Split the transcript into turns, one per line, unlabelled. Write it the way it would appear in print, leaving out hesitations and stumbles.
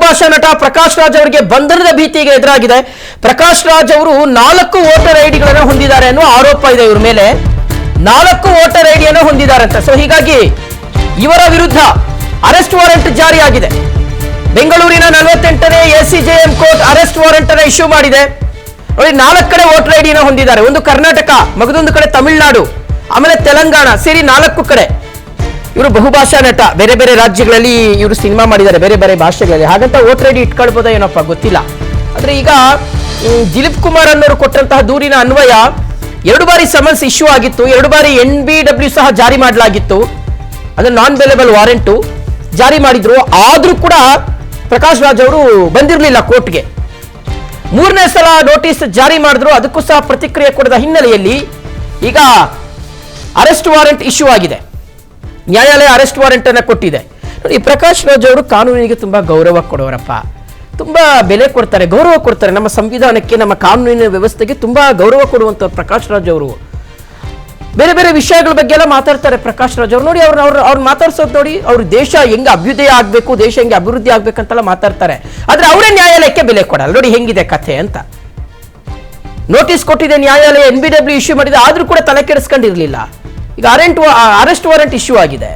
ಬಹುಭಾಷಾ ನಟ ಪ್ರಕಾಶ್ ರಾಜ್ ಅವರಿಗೆ ಬಂಧನದ ಭೀತಿಗೆ ಎದುರಾಗಿದೆ. ಪ್ರಕಾಶ್ ರಾಜ್ ಅವರು 4 ವೋಟರ್ ಐಡಿಗಳನ್ನು ಹೊಂದಿದ್ದಾರೆ ಅನ್ನೋ ಆರೋಪ ಇದೆ ಇವ್ರ ಮೇಲೆ. 4 ವೋಟರ್ ಐಡಿಯನ್ನು ಹೊಂದಿದ್ದಾರಂತೆ. ಸೊ ಹೀಗಾಗಿ ಇವರ ವಿರುದ್ಧ ಅರೆಸ್ಟ್ ವಾರೆಂಟ್ ಜಾರಿಯಾಗಿದೆ. ಬೆಂಗಳೂರಿನ 48ನೇ ಎಸಿಜೆಎಂ ಕೋರ್ಟ್ ಅರೆಸ್ಟ್ ವಾರೆಂಟ್ ಅನ್ನು ಇಶ್ಯೂ ಮಾಡಿದೆ. ನೋಡಿ, 4 ಕಡೆ ವೋಟರ್ ಐಡಿಯನ್ನು ಹೊಂದಿದ್ದಾರೆ. ಒಂದು ಕರ್ನಾಟಕ, ಮಗದೊಂದು ಕಡೆ ತಮಿಳುನಾಡು, ಆಮೇಲೆ ತೆಲಂಗಾಣ ಸೇರಿ 4 ಕಡೆ. ಇವರು ಬಹುಭಾಷಾ ನಟ, ಬೇರೆ ಬೇರೆ ರಾಜ್ಯಗಳಲ್ಲಿ ಇವರು ಸಿನಿಮಾ ಮಾಡಿದ್ದಾರೆ, ಬೇರೆ ಬೇರೆ ಭಾಷೆಗಳಲ್ಲಿ. ಹಾಗಂತ ವೋಟರ್ ಐಡಿ ಇಟ್ಕೊಳ್ಬೋದಾ ಏನಪ್ಪ ಗೊತ್ತಿಲ್ಲ. ಆದ್ರೆ ಈಗ ದಿಲೀಪ್ ಕುಮಾರ್ ಅನ್ನೋರು ಕೊಟ್ಟಂತಹ ದೂರಿನ ಅನ್ವಯ 2 ಬಾರಿ ಸಮನ್ಸ್ ಇಶ್ಯೂ ಆಗಿತ್ತು, 2 ಬಾರಿ NBW ಸಹ ಜಾರಿ ಮಾಡಲಾಗಿತ್ತು. ಅದು ನಾನ್ ಬೇಲೆಬಲ್ ವಾರೆಂಟು ಜಾರಿ ಮಾಡಿದ್ರು. ಆದ್ರೂ ಕೂಡ ಪ್ರಕಾಶ್ ರಾಜ್ ಅವರು ಬಂದಿರಲಿಲ್ಲ ಕೋರ್ಟ್ಗೆ. 3ನೇ ಸಲ ನೋಟಿಸ್ ಜಾರಿ ಮಾಡಿದ್ರು, ಅದಕ್ಕೂ ಸಹ ಪ್ರತಿಕ್ರಿಯೆ ಕೊಡದ ಹಿನ್ನೆಲೆಯಲ್ಲಿ ಈಗ ಅರೆಸ್ಟ್ ವಾರೆಂಟ್ ಇಶ್ಯೂ ಆಗಿದೆ. ನ್ಯಾಯಾಲಯ ಅರೆಸ್ಟ್ ವಾರೆಂಟ್ ಅನ್ನು ಕೊಟ್ಟಿದೆ. ನೋಡಿ, ಪ್ರಕಾಶ್ ರಾಜ್ ಅವರು ಕಾನೂನಿಗೆ ತುಂಬಾ ಗೌರವ ಕೊಡೋರಪ್ಪ, ತುಂಬಾ ಬೆಲೆ ಕೊಡ್ತಾರೆ, ಗೌರವ ಕೊಡ್ತಾರೆ. ನಮ್ಮ ಸಂವಿಧಾನಕ್ಕೆ, ನಮ್ಮ ಕಾನೂನಿನ ವ್ಯವಸ್ಥೆಗೆ ತುಂಬಾ ಗೌರವ ಕೊಡುವಂತ ಪ್ರಕಾಶ್ ರಾಜ್ ಅವರು ಬೇರೆ ಬೇರೆ ವಿಷಯಗಳ ಬಗ್ಗೆ ಎಲ್ಲ ಮಾತಾಡ್ತಾರೆ. ಪ್ರಕಾಶ್ ರಾಜ್ ಅವರು ನೋಡಿ, ಅವ್ರು ಮಾತಾಡ್ಸೋದು ನೋಡಿ, ಅವ್ರ ದೇಶ ಹೆಂಗೆ ಅಭ್ಯುದಯ ಆಗ್ಬೇಕು, ದೇಶ ಹೆಂಗೆ ಅಭಿವೃದ್ಧಿ ಆಗ್ಬೇಕಂತೆಲ್ಲ ಮಾತಾಡ್ತಾರೆ. ಆದ್ರೆ ಅವರೇ ನ್ಯಾಯಾಲಯಕ್ಕೆ ಬೆಲೆ ಕೊಡಲ್ಲ. ನೋಡಿ ಹೆಂಗಿದೆ ಕಥೆ ಅಂತ. ನೋಟಿಸ್ ಕೊಟ್ಟಿದೆ ನ್ಯಾಯಾಲಯ, NBW ಇಶ್ಯೂ ಮಾಡಿದೆ, ಆದ್ರೂ ಕೂಡ ತಲೆ ಕೆಡಿಸ್ಕೊಂಡಿರ್ಲಿಲ್ಲ. ಈಗ ಅರೆಸ್ಟ್ ವಾರೆಂಟ್ ಇಶ್ಯೂ ಆಗಿದೆ.